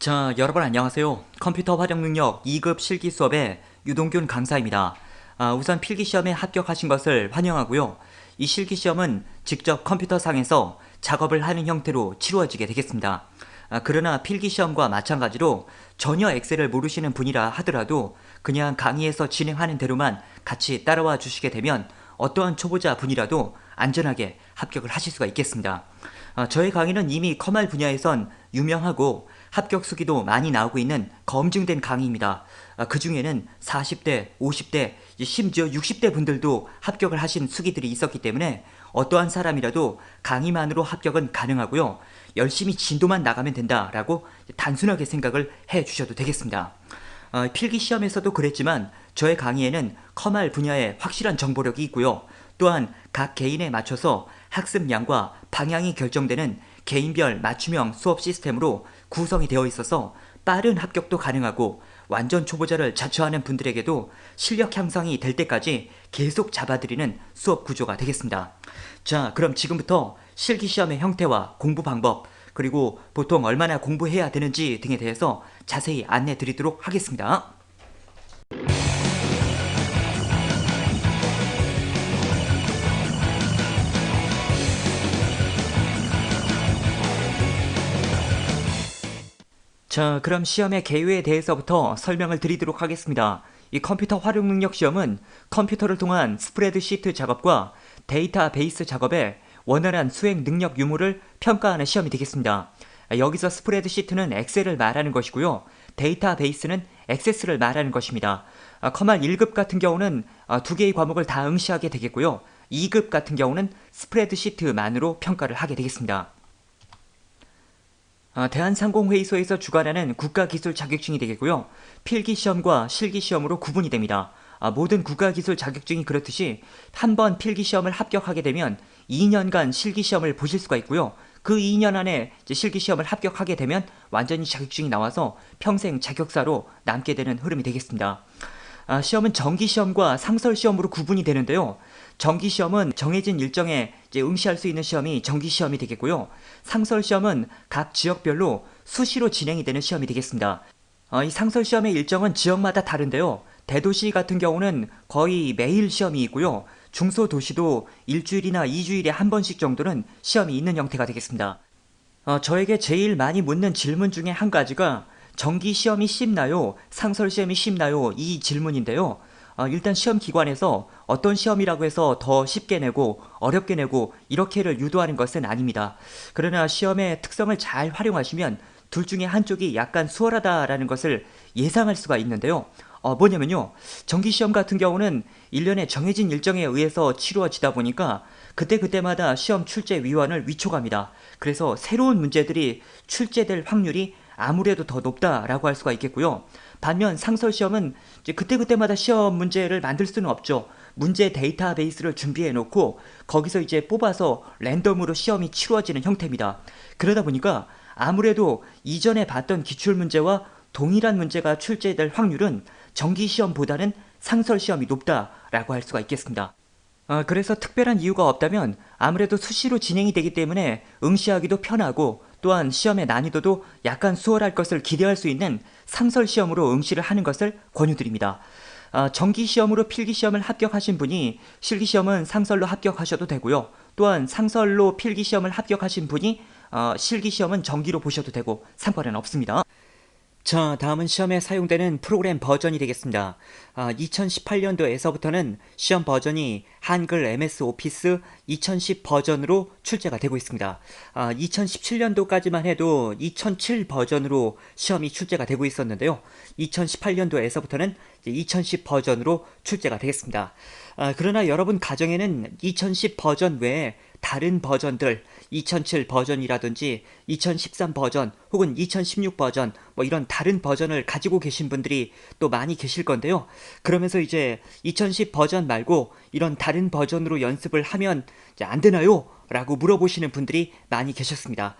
자, 여러분 안녕하세요. 컴퓨터 활용 능력 2급 실기 수업의 유동균 강사입니다. 우선 필기시험에 합격하신 것을 환영하고요. 이 실기시험은 직접 컴퓨터상에서 작업을 하는 형태로 치루어지게 되겠습니다. 그러나 필기시험과 마찬가지로 전혀 엑셀을 모르시는 분이라 하더라도 그냥 강의에서 진행하는 대로만 같이 따라와 주시게 되면 어떠한 초보자 분이라도 안전하게 합격을 하실 수가 있겠습니다. 저의 강의는 이미 컴활 분야에선 유명하고 합격 수기도 많이 나오고 있는 검증된 강의입니다. 그 중에는 40대, 50대, 심지어 60대 분들도 합격을 하신 수기들이 있었기 때문에 어떠한 사람이라도 강의만으로 합격은 가능하고요. 열심히 진도만 나가면 된다라고 단순하게 생각을 해 주셔도 되겠습니다. 필기시험에서도 그랬지만 저의 강의에는 컴활 분야에 확실한 정보력이 있고요. 또한 각 개인에 맞춰서 학습량과 방향이 결정되는 개인별 맞춤형 수업 시스템으로 구성이 되어 있어서 빠른 합격도 가능하고 완전 초보자를 자처하는 분들에게도 실력 향상이 될 때까지 계속 잡아드리는 수업 구조가 되겠습니다. 자, 그럼 지금부터 실기시험의 형태와 공부 방법, 그리고 보통 얼마나 공부해야 되는지 등에 대해서 자세히 안내 드리도록 하겠습니다. 자, 그럼 시험의 개요에 대해서부터 설명을 드리도록 하겠습니다. 이 컴퓨터 활용 능력 시험은 컴퓨터를 통한 스프레드시트 작업과 데이터베이스 작업의 원활한 수행 능력 유무를 평가하는 시험이 되겠습니다. 여기서 스프레드시트는 엑셀을 말하는 것이고요. 데이터베이스는 액세스를 말하는 것입니다. 컴활 1급 같은 경우는 두 개의 과목을 다 응시하게 되겠고요. 2급 같은 경우는 스프레드시트만으로 평가를 하게 되겠습니다. 대한상공회의소에서 주관하는 국가기술 자격증이 되겠고요. 필기시험과 실기시험으로 구분이 됩니다. 모든 국가기술 자격증이 그렇듯이 한 번 필기시험을 합격하게 되면 2년간 실기시험을 보실 수가 있고요. 그 2년 안에 실기시험을 합격하게 되면 완전히 자격증이 나와서 평생 자격사로 남게 되는 흐름이 되겠습니다. 시험은 정기시험과 상설시험으로 구분이 되는데요. 정기시험은 정해진 일정에 응시할 수 있는 시험이 정기시험이 되겠고요. 상설시험은 각 지역별로 수시로 진행이 되는 시험이 되겠습니다. 이 상설시험의 일정은 지역마다 다른데요. 대도시 같은 경우는 거의 매일 시험이 있고요. 중소도시도 일주일이나 2주일에 한 번씩 정도는 시험이 있는 형태가 되겠습니다. 저에게 제일 많이 묻는 질문 중에 한 가지가 정기 시험이 쉽나요? 상설 시험이 쉽나요? 이 질문인데요. 일단 시험 기관에서 어떤 시험이라고 해서 더 쉽게 내고 어렵게 내고 이렇게를 유도하는 것은 아닙니다. 그러나 시험의 특성을 잘 활용하시면 둘 중에 한쪽이 약간 수월하다라는 것을 예상할 수가 있는데요. 뭐냐면요. 정기시험 같은 경우는 1년에 정해진 일정에 의해서 치루어지다 보니까 그때그때마다 시험 출제 위원을 위촉합니다. 그래서 새로운 문제들이 출제될 확률이 아무래도 더 높다라고 할 수가 있겠고요. 반면 상설시험은 이제 그때그때마다 시험 문제를 만들 수는 없죠. 문제 데이터베이스를 준비해 놓고 거기서 이제 뽑아서 랜덤으로 시험이 치루어지는 형태입니다. 그러다 보니까 아무래도 이전에 봤던 기출문제와 동일한 문제가 출제될 확률은 정기시험보다는 상설시험이 높다라고 할 수가 있겠습니다. 그래서 특별한 이유가 없다면 아무래도 수시로 진행이 되기 때문에 응시하기도 편하고 또한 시험의 난이도도 약간 수월할 것을 기대할 수 있는 상설시험으로 응시를 하는 것을 권유드립니다. 정기시험으로 필기시험을 합격하신 분이 실기시험은 상설로 합격하셔도 되고요. 또한 상설로 필기시험을 합격하신 분이 실기시험은 정기로 보셔도 되고 상관은 없습니다. 자, 다음은 시험에 사용되는 프로그램 버전이 되겠습니다. 2018년도에서부터는 시험 버전이 한글 MS 오피스 2010 버전으로 출제가 되고 있습니다. 2017년도까지만 해도 2007 버전으로 시험이 출제가 되고 있었는데요. 2018년도에서부터는 2010 버전으로 출제가 되겠습니다. 그러나 여러분 가정에는 2010 버전 외에 다른 버전들 2007 버전이라든지 2013 버전 혹은 2016 버전 뭐 이런 다른 버전을 가지고 계신 분들이 또 많이 계실 건데요. 그러면서 이제 2010 버전 말고 이런 다른 버전으로 연습을 하면 이제 안 되나요? 라고 물어보시는 분들이 많이 계셨습니다.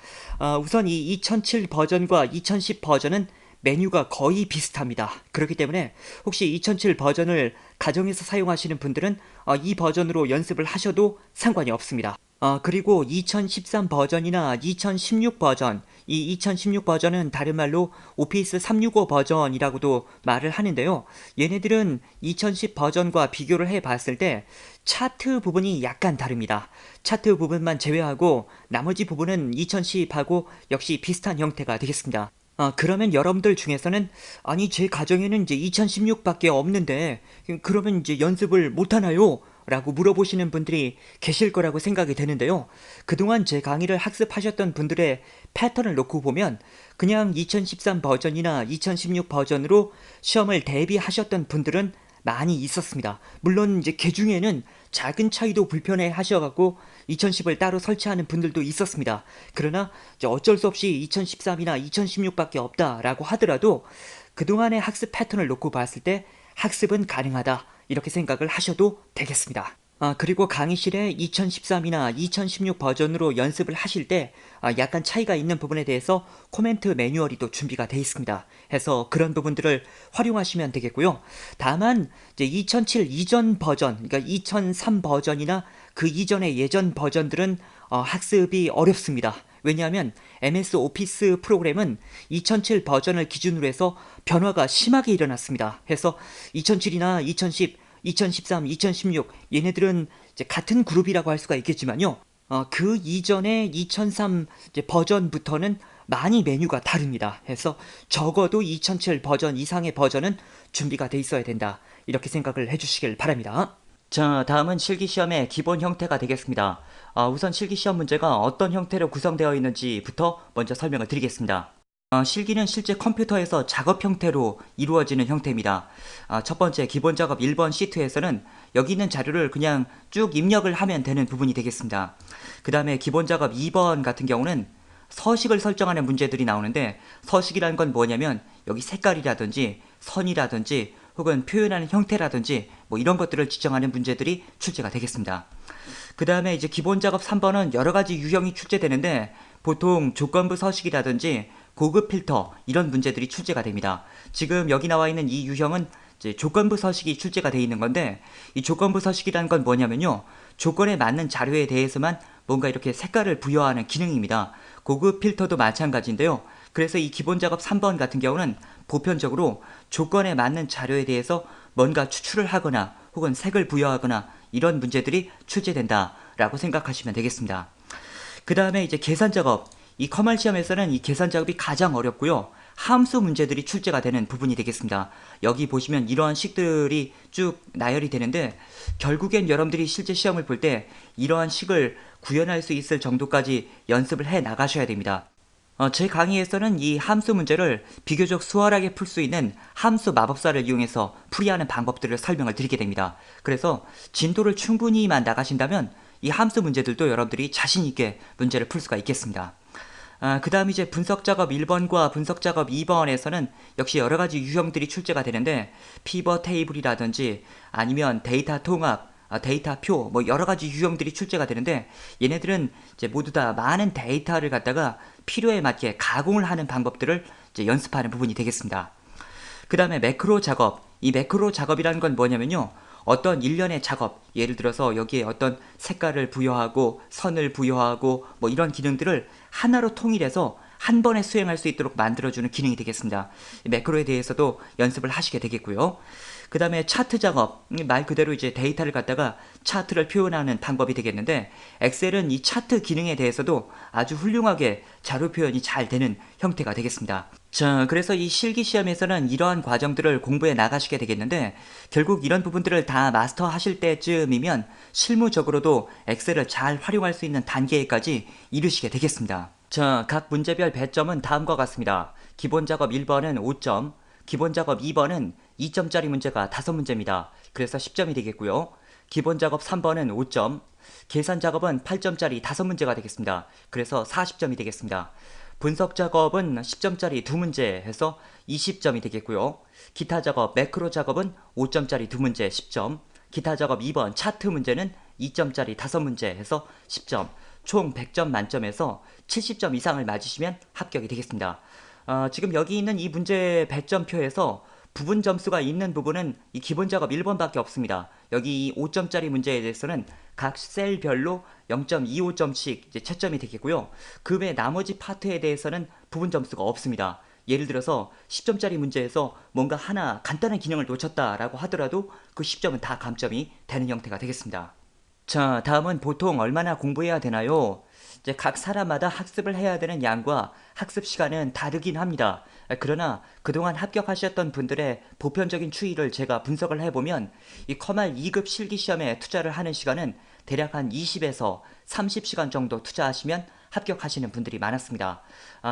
우선 이 2007 버전과 2010 버전은 메뉴가 거의 비슷합니다. 그렇기 때문에 혹시 2007 버전을 가정에서 사용하시는 분들은 이 버전으로 연습을 하셔도 상관이 없습니다. 그리고 2013 버전이나 2016 버전, 이 2016 버전은 다른 말로 오피스 365 버전이라고도 말을 하는데요. 얘네들은 2010 버전과 비교를 해봤을 때 차트 부분이 약간 다릅니다. 차트 부분만 제외하고 나머지 부분은 2010하고 역시 비슷한 형태가 되겠습니다. 그러면 여러분들 중에서는 아니 제 가정에는 이제 2016밖에 없는데 그러면 이제 연습을 못 하나요? 라고 물어보시는 분들이 계실 거라고 생각이 되는데요. 그동안 제 강의를 학습하셨던 분들의 패턴을 놓고 보면 그냥 2013 버전이나 2016 버전으로 시험을 대비하셨던 분들은 많이 있었습니다. 물론 이제 그 중에는 작은 차이도 불편해 하셔갖고 2010을 따로 설치하는 분들도 있었습니다. 그러나 이제 어쩔 수 없이 2013이나 2016밖에 없다라고 하더라도 그동안의 학습 패턴을 놓고 봤을 때 학습은 가능하다. 이렇게 생각을 하셔도 되겠습니다. 그리고 강의실에 2013이나 2016 버전으로 연습을 하실 때 약간 차이가 있는 부분에 대해서 코멘트 매뉴얼이 또 준비가 되어 있습니다. 해서 그런 부분들을 활용하시면 되겠고요. 다만 이제 2007 이전 버전, 그러니까 2003 버전이나 그 이전의 예전 버전들은 학습이 어렵습니다. 왜냐하면 MS 오피스 프로그램은 2007 버전을 기준으로 해서 변화가 심하게 일어났습니다. 해서 2007이나 2010, 2013, 2016 얘네들은 이제 같은 그룹이라고 할 수가 있겠지만요. 그 이전의 2003 이제 버전부터는 많이 메뉴가 다릅니다. 해서 적어도 2007 버전 이상의 버전은 준비가 돼 있어야 된다. 이렇게 생각을 해주시길 바랍니다. 자, 다음은 실기시험의 기본 형태가 되겠습니다. 우선 실기시험 문제가 어떤 형태로 구성되어 있는지부터 먼저 설명을 드리겠습니다. 실기는 실제 컴퓨터에서 작업 형태로 이루어지는 형태입니다. 첫 번째 기본 작업 1번 시트에서는 여기 있는 자료를 그냥 쭉 입력을 하면 되는 부분이 되겠습니다. 그 다음에 기본 작업 2번 같은 경우는 서식을 설정하는 문제들이 나오는데 서식이라는 건 뭐냐면 여기 색깔이라든지 선이라든지 혹은 표현하는 형태라든지 뭐 이런 것들을 지정하는 문제들이 출제가 되겠습니다. 그 다음에 이제 기본 작업 3번은 여러 가지 유형이 출제되는데 보통 조건부 서식이라든지 고급 필터 이런 문제들이 출제가 됩니다. 지금 여기 나와 있는 이 유형은 이제 조건부 서식이 출제가 되어 있는 건데 이 조건부 서식이라는 건 뭐냐면요. 조건에 맞는 자료에 대해서만 뭔가 이렇게 색깔을 부여하는 기능입니다. 고급 필터도 마찬가지인데요. 그래서 이 기본 작업 3번 같은 경우는 보편적으로 조건에 맞는 자료에 대해서 뭔가 추출을 하거나 혹은 색을 부여하거나 이런 문제들이 출제된다 라고 생각하시면 되겠습니다. 그 다음에 이제 계산 작업, 이 커말 시험에서는 이 계산 작업이 가장 어렵고요. 함수 문제들이 출제가 되는 부분이 되겠습니다. 여기 보시면 이러한 식들이 쭉 나열이 되는데 결국엔 여러분들이 실제 시험을 볼 때 이러한 식을 구현할 수 있을 정도까지 연습을 해 나가셔야 됩니다. 제 강의에서는 이 함수 문제를 비교적 수월하게 풀 수 있는 함수 마법사를 이용해서 풀이하는 방법들을 설명을 드리게 됩니다. 그래서 진도를 충분히만 나가신다면 이 함수 문제들도 여러분들이 자신있게 문제를 풀 수가 있겠습니다. 그 다음 이제 분석작업 1번과 분석작업 2번에서는 역시 여러가지 유형들이 출제가 되는데 피벗 테이블이라든지 아니면 데이터 통합, 데이터표 뭐 여러가지 유형들이 출제가 되는데 얘네들은 이제 모두 다 많은 데이터를 갖다가 필요에 맞게 가공을 하는 방법들을 이제 연습하는 부분이 되겠습니다. 그 다음에 매크로 작업, 이 매크로 작업이라는 건 뭐냐면요. 어떤 일련의 작업, 예를 들어서 여기에 어떤 색깔을 부여하고 선을 부여하고 뭐 이런 기능들을 하나로 통일해서 한 번에 수행할 수 있도록 만들어주는 기능이 되겠습니다. 매크로에 대해서도 연습을 하시게 되겠고요. 그 다음에 차트 작업, 말 그대로 이제 데이터를 갖다가 차트를 표현하는 방법이 되겠는데 엑셀은 이 차트 기능에 대해서도 아주 훌륭하게 자료 표현이 잘 되는 형태가 되겠습니다. 자, 그래서 이 실기시험에서는 이러한 과정들을 공부해 나가시게 되겠는데 결국 이런 부분들을 다 마스터 하실 때쯤이면 실무적으로도 엑셀을 잘 활용할 수 있는 단계까지 이르시게 되겠습니다. 자, 각 문제별 배점은 다음과 같습니다. 기본 작업 1번은 5점, 기본 작업 2번은 2점짜리 문제가 5문제입니다. 그래서 10점이 되겠고요. 기본 작업 3번은 5점, 계산 작업은 8점짜리 5문제가 되겠습니다. 그래서 40점이 되겠습니다. 분석 작업은 10점짜리 2문제 해서 20점이 되겠고요. 기타 작업, 매크로 작업은 5점짜리 2문제 10점, 기타 작업 2번 차트 문제는 2점짜리 5문제 해서 10점, 총 100점 만점에서 70점 이상을 맞으시면 합격이 되겠습니다. 지금 여기 있는 이 문제 배점표에서 부분 점수가 있는 부분은 이 기본 작업 1번밖에 없습니다. 여기 이 5점짜리 문제에 대해서는 각 셀별로 0.25점씩 이제 채점이 되겠고요. 그 외 나머지 파트에 대해서는 부분 점수가 없습니다. 예를 들어서 10점짜리 문제에서 뭔가 하나 간단한 기능을 놓쳤다라고 하더라도 그 10점은 다 감점이 되는 형태가 되겠습니다. 자, 다음은 보통 얼마나 공부해야 되나요? 이제 각 사람마다 학습을 해야 되는 양과 학습 시간은 다르긴 합니다. 그러나 그동안 합격하셨던 분들의 보편적인 추이를 제가 분석을 해보면 이 커말 2급 실기시험에 투자를 하는 시간은 대략 한 20에서 30시간 정도 투자하시면 합격하시는 분들이 많았습니다.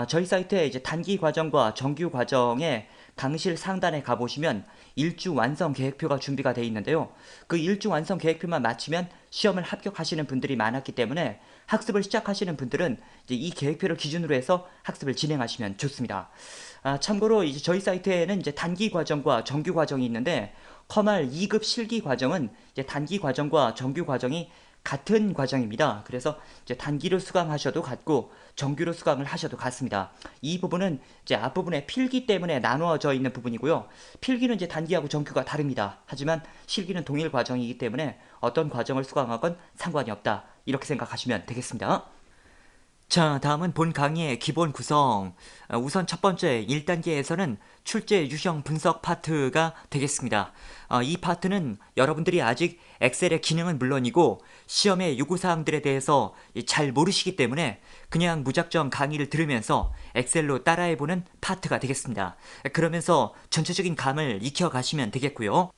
저희 사이트에 이제 단기 과정과 정규 과정에 강실 상단에 가보시면 일주 완성 계획표가 준비가 되어 있는데요. 그 일주 완성 계획표만 마치면 시험을 합격하시는 분들이 많았기 때문에 학습을 시작하시는 분들은 이제 이 계획표를 기준으로 해서 학습을 진행하시면 좋습니다. 참고로 이제 저희 사이트에는 이제 단기 과정과 정규 과정이 있는데 커말 2급 실기 과정은 이제 단기 과정과 정규 과정이 같은 과정입니다. 그래서 이제 단기로 수강하셔도 같고 정규로 수강을 하셔도 같습니다. 이 부분은 이제 앞부분에 필기 때문에 나누어져 있는 부분이고요. 필기는 이제 단기하고 정규가 다릅니다. 하지만 실기는 동일 과정이기 때문에 어떤 과정을 수강하건 상관이 없다. 이렇게 생각하시면 되겠습니다. 자, 다음은 본 강의의 기본 구성. 우선 첫 번째 1단계에서는 출제 유형 분석 파트가 되겠습니다. 이 파트는 여러분들이 아직 엑셀의 기능은 물론이고 시험의 요구사항들에 대해서 잘 모르시기 때문에 그냥 무작정 강의를 들으면서 엑셀로 따라해보는 파트가 되겠습니다. 그러면서 전체적인 감을 익혀가시면 되겠고요.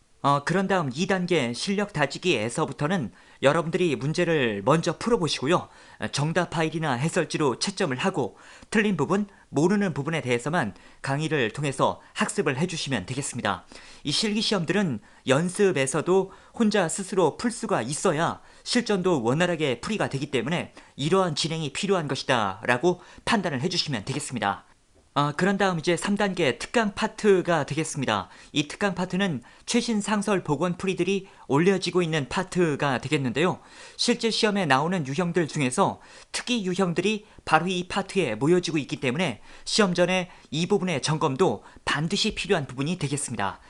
그런 다음 2단계 실력 다지기에서부터는 여러분들이 문제를 먼저 풀어보시고요. 정답 파일이나 해설지로 채점을 하고 틀린 부분, 모르는 부분에 대해서만 강의를 통해서 학습을 해주시면 되겠습니다. 이 실기시험들은 연습에서도 혼자 스스로 풀 수가 있어야 실전도 원활하게 풀이가 되기 때문에 이러한 진행이 필요한 것이다 라고 판단을 해주시면 되겠습니다. 그런 다음 이제 3단계 특강 파트가 되겠습니다. 이 특강 파트는 최신 상설 복원 풀이들이 올려지고 있는 파트가 되겠는데요. 실제 시험에 나오는 유형들 중에서 특이 유형들이 바로 이 파트에 모여지고 있기 때문에 시험 전에 이 부분의 점검도 반드시 필요한 부분이 되겠습니다.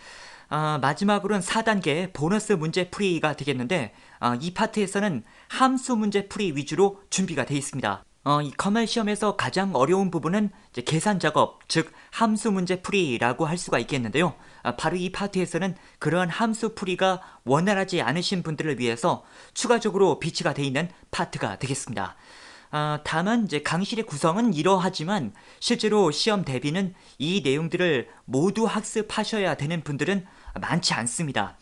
마지막으로는 4단계 보너스 문제 풀이가 되겠는데 이 파트에서는 함수 문제 풀이 위주로 준비가 되어 있습니다. 이 커말 시험에서 가장 어려운 부분은 이제 계산 작업, 즉 함수 문제 풀이라고 할 수가 있겠는데요. 바로 이 파트에서는 그러한 함수 풀이가 원활하지 않으신 분들을 위해서 추가적으로 비치가 되어 있는 파트가 되겠습니다. 다만 이제 강실의 구성은 이러하지만 실제로 시험 대비는 이 내용들을 모두 학습하셔야 되는 분들은 많지 않습니다.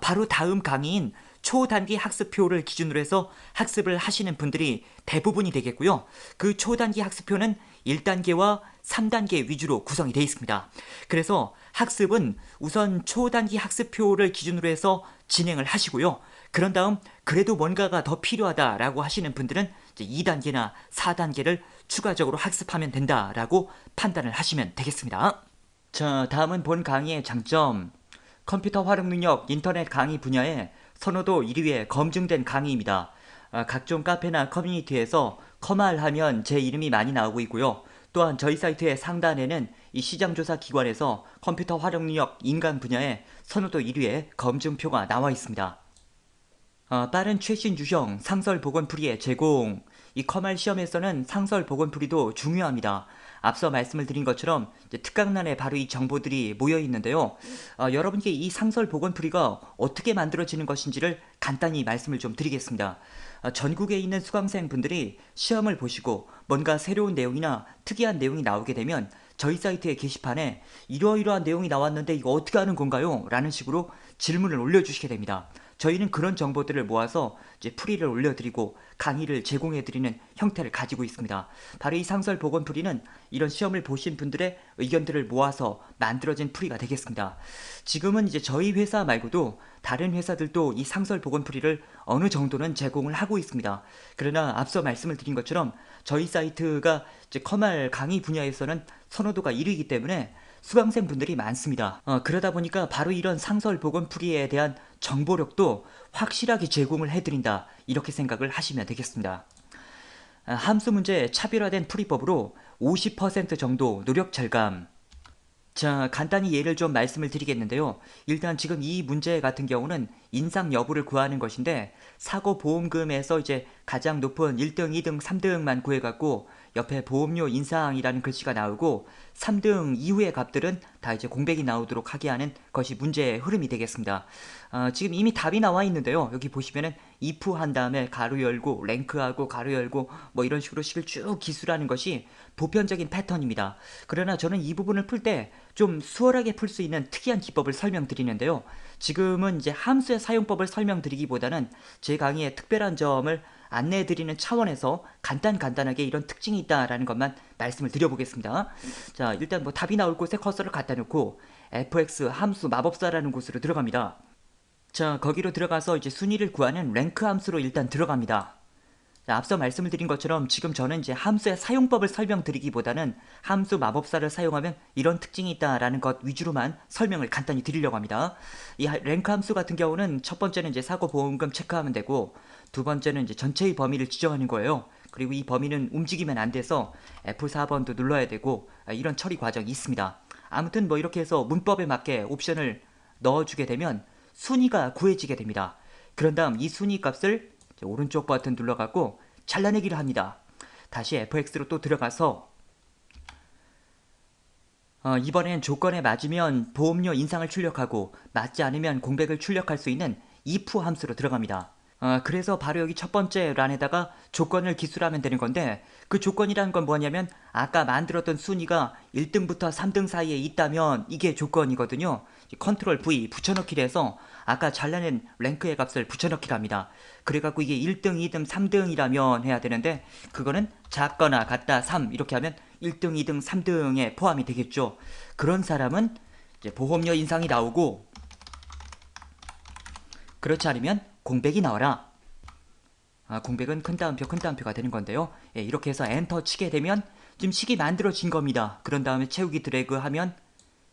바로 다음 강의인 초단기 학습표를 기준으로 해서 학습을 하시는 분들이 대부분이 되겠고요. 그 초단기 학습표는 1단계와 3단계 위주로 구성이 되어 있습니다. 그래서 학습은 우선 초단기 학습표를 기준으로 해서 진행을 하시고요. 그런 다음 그래도 뭔가가 더 필요하다라고 하시는 분들은 이제 2단계나 4단계를 추가적으로 학습하면 된다라고 판단을 하시면 되겠습니다. 자, 다음은 본 강의의 장점. 컴퓨터 활용 능력 인터넷 강의 분야에 선호도 1위에 검증된 강의입니다. 각종 카페나 커뮤니티에서 커말 하면 제 이름이 많이 나오고 있고요. 또한 저희 사이트의 상단에는 이 시장조사 기관에서 컴퓨터 활용 능력 인강 분야에 선호도 1위에 검증표가 나와 있습니다. 빠른 최신 유형 상설 복원풀이의 제공. 이 커말 시험에서는 상설 복원풀이도 중요합니다. 앞서 말씀을 드린 것처럼 특강란에 바로 이 정보들이 모여 있는데요. 여러분께 이 상설 복원풀이가 어떻게 만들어지는 것인지를 간단히 말씀을 좀 드리겠습니다. 전국에 있는 수강생 분들이 시험을 보시고 뭔가 새로운 내용이나 특이한 내용이 나오게 되면 저희 사이트의 게시판에 이러이러한 내용이 나왔는데 이거 어떻게 하는 건가요? 라는 식으로 질문을 올려주시게 됩니다. 저희는 그런 정보들을 모아서 이제 풀이를 올려드리고 강의를 제공해드리는 형태를 가지고 있습니다. 바로 이 상설 복원 풀이는 이런 시험을 보신 분들의 의견들을 모아서 만들어진 풀이가 되겠습니다. 지금은 이제 저희 회사 말고도 다른 회사들도 이 상설 복원 풀이를 어느 정도는 제공을 하고 있습니다. 그러나 앞서 말씀을 드린 것처럼 저희 사이트가 이제 커말 강의 분야에서는 선호도가 1위이기 때문에 수강생 분들이 많습니다. 그러다 보니까 바로 이런 상설 복원 풀이에 대한 정보력도 확실하게 제공을 해드린다 이렇게 생각을 하시면 되겠습니다. 함수 문제 차별화된 풀이법으로 50% 정도 노력 절감. 자, 간단히 예를 좀 말씀을 드리겠는데요. 일단 지금 이 문제 같은 경우는 인상 여부를 구하는 것인데 사고 보험금에서 이제 가장 높은 1등, 2등, 3등만 구해갖고 옆에 보험료 인상이라는 글씨가 나오고 3등 이후의 값들은 다 이제 공백이 나오도록 하게 하는 것이 문제의 흐름이 되겠습니다. 지금 이미 답이 나와 있는데요. 여기 보시면은 if 한 다음에 가로 열고 랭크하고 가로 열고 뭐 이런 식으로 식을 쭉 기술하는 것이 보편적인 패턴입니다. 그러나 저는 이 부분을 풀 때 좀 수월하게 풀 수 있는 특이한 기법을 설명드리는데요. 지금은 이제 함수의 사용법을 설명드리기보다는 제 강의의 특별한 점을 안내해드리는 차원에서 간단하게 이런 특징이 있다라는 것만 말씀을 드려보겠습니다. 자, 일단 뭐 답이 나올 곳에 커서를 갖다 놓고 fx 함수 마법사라는 곳으로 들어갑니다. 자, 거기로 들어가서 이제 순위를 구하는 랭크 함수로 일단 들어갑니다. 자, 앞서 말씀을 드린 것처럼 지금 저는 이제 함수의 사용법을 설명드리기보다는 함수 마법사를 사용하면 이런 특징이 있다라는 것 위주로만 설명을 간단히 드리려고 합니다. 이 랭크 함수 같은 경우는 첫 번째는 이제 사고 보험금 체크하면 되고 두 번째는 이제 전체의 범위를 지정하는 거예요. 그리고 이 범위는 움직이면 안 돼서 F4번도 눌러야 되고 이런 처리 과정이 있습니다. 아무튼 뭐 이렇게 해서 문법에 맞게 옵션을 넣어주게 되면 순위가 구해지게 됩니다. 그런 다음 이 순위 값을 오른쪽 버튼 눌러갖고 잘라내기를 합니다. 다시 fx로 또 들어가서 이번엔 조건에 맞으면 보험료 인상을 출력하고 맞지 않으면 공백을 출력할 수 있는 if 함수로 들어갑니다. 그래서 바로 여기 첫 번째 란에다가 조건을 기술하면 되는 건데 그 조건이라는 건 뭐냐면 아까 만들었던 순위가 1등부터 3등 사이에 있다면 이게 조건이거든요. 컨트롤 V 붙여넣기를 해서 아까 잘라낸 랭크의 값을 붙여넣기를 합니다. 그래갖고 이게 1등, 2등, 3등이라면 해야 되는데 그거는 작거나 같다 3 이렇게 하면 1등, 2등, 3등에 포함이 되겠죠. 그런 사람은 이제 보험료 인상이 나오고 그렇지 않으면 공백이 나와라. 공백은 큰 따옴표가 되는 건데요. 예, 이렇게 해서 엔터 치게 되면 지금 식이 만들어진 겁니다. 그런 다음에 채우기 드래그 하면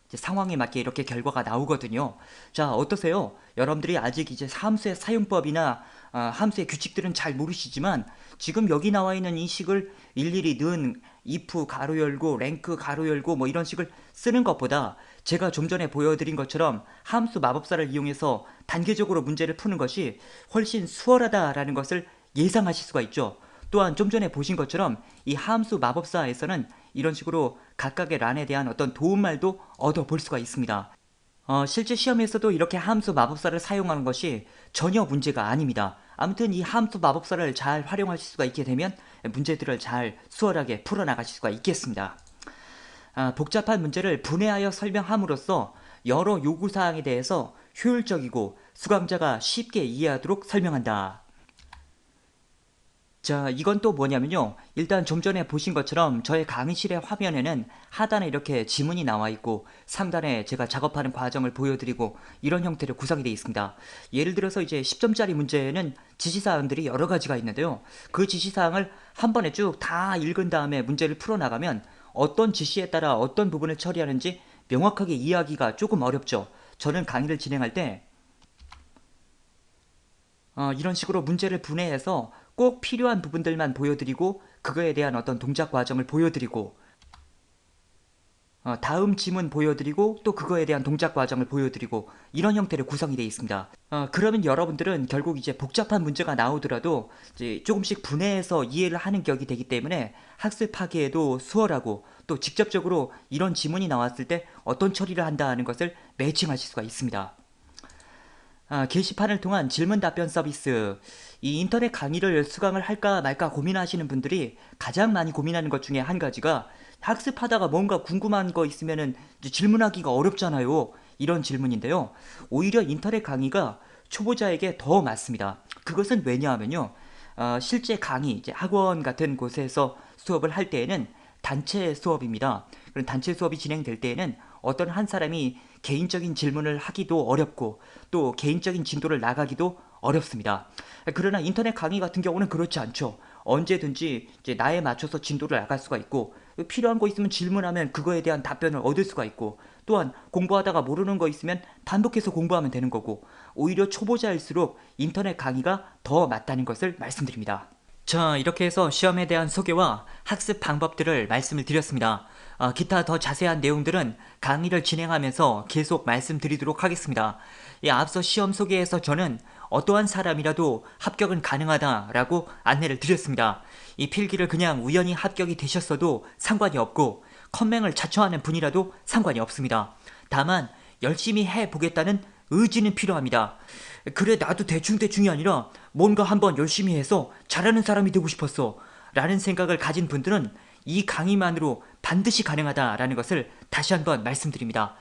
이제 상황에 맞게 이렇게 결과가 나오거든요. 자, 어떠세요? 여러분들이 아직 이제 함수의 사용법이나 함수의 규칙들은 잘 모르시지만 지금 여기 나와 있는 이 식을 일일이 넣은 if 가로 열고 랭크 가로 열고 뭐 이런 식을 쓰는 것보다 제가 좀 전에 보여드린 것처럼 함수 마법사를 이용해서 단계적으로 문제를 푸는 것이 훨씬 수월하다라는 것을 예상하실 수가 있죠. 또한 좀 전에 보신 것처럼 이 함수 마법사에서는 이런 식으로 각각의 란에 대한 어떤 도움말도 얻어볼 수가 있습니다. 실제 시험에서도 이렇게 함수 마법사를 사용하는 것이 전혀 문제가 아닙니다. 아무튼 이 함수 마법사를 잘 활용하실 수가 있게 되면 문제들을 잘 수월하게 풀어나가실 수가 있겠습니다. 복잡한 문제를 분해하여 설명함으로써 여러 요구사항에 대해서 효율적이고 수강자가 쉽게 이해하도록 설명한다. 자, 이건 또 뭐냐면요. 일단 좀 전에 보신 것처럼 저의 강의실의 화면에는 하단에 이렇게 지문이 나와 있고 상단에 제가 작업하는 과정을 보여드리고 이런 형태로 구성이 되어 있습니다. 예를 들어서 이제 10점짜리 문제에는 지시사항들이 여러 가지가 있는데요. 그 지시사항을 한 번에 쭉 다 읽은 다음에 문제를 풀어나가면 어떤 지시에 따라 어떤 부분을 처리하는지 명확하게 이해하기가 조금 어렵죠. 저는 강의를 진행할 때 이런 식으로 문제를 분해해서 꼭 필요한 부분들만 보여드리고 그거에 대한 어떤 동작 과정을 보여드리고 다음 지문 보여드리고 또 그거에 대한 동작 과정을 보여드리고 이런 형태로 구성이 되어 있습니다. 그러면 여러분들은 결국 이제 복잡한 문제가 나오더라도 이제 조금씩 분해해서 이해를 하는 격이 되기 때문에 학습하기에도 수월하고 또 직접적으로 이런 지문이 나왔을 때 어떤 처리를 한다는 것을 매칭하실 수가 있습니다. 게시판을 통한 질문 답변 서비스. 이 인터넷 강의를 수강을 할까 말까 고민하시는 분들이 가장 많이 고민하는 것 중에 한 가지가 학습하다가 뭔가 궁금한 거 있으면은 이제 질문하기가 어렵잖아요. 이런 질문인데요. 오히려 인터넷 강의가 초보자에게 더 맞습니다. 그것은 왜냐하면요. 실제 강의, 이제 학원 같은 곳에서 수업을 할 때에는 단체 수업입니다. 그런 단체 수업이 진행될 때에는 어떤 한 사람이 개인적인 질문을 하기도 어렵고 또 개인적인 진도를 나가기도 어렵습니다. 그러나 인터넷 강의 같은 경우는 그렇지 않죠. 언제든지 이제 나에 맞춰서 진도를 나갈 수가 있고 필요한 거 있으면 질문하면 그거에 대한 답변을 얻을 수가 있고 또한 공부하다가 모르는 거 있으면 반복해서 공부하면 되는 거고 오히려 초보자일수록 인터넷 강의가 더 맞다는 것을 말씀드립니다. 자, 이렇게 해서 시험에 대한 소개와 학습 방법들을 말씀을 드렸습니다. 기타 더 자세한 내용들은 강의를 진행하면서 계속 말씀드리도록 하겠습니다. 앞서 시험 소개에서 저는 어떠한 사람이라도 합격은 가능하다라고 안내를 드렸습니다. 이 필기를 그냥 우연히 합격이 되셨어도 상관이 없고 컴맹을 자처하는 분이라도 상관이 없습니다. 다만 열심히 해보겠다는 의지는 필요합니다. 그래, 나도 대충대충이 아니라 뭔가 한번 열심히 해서 잘하는 사람이 되고 싶었어 라는 생각을 가진 분들은 이 강의만으로 반드시 가능하다라는 것을 다시 한번 말씀드립니다.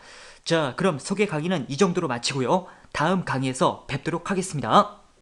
자, 그럼 소개 강의는 이 정도로 마치고요. 다음 강의에서 뵙도록 하겠습니다.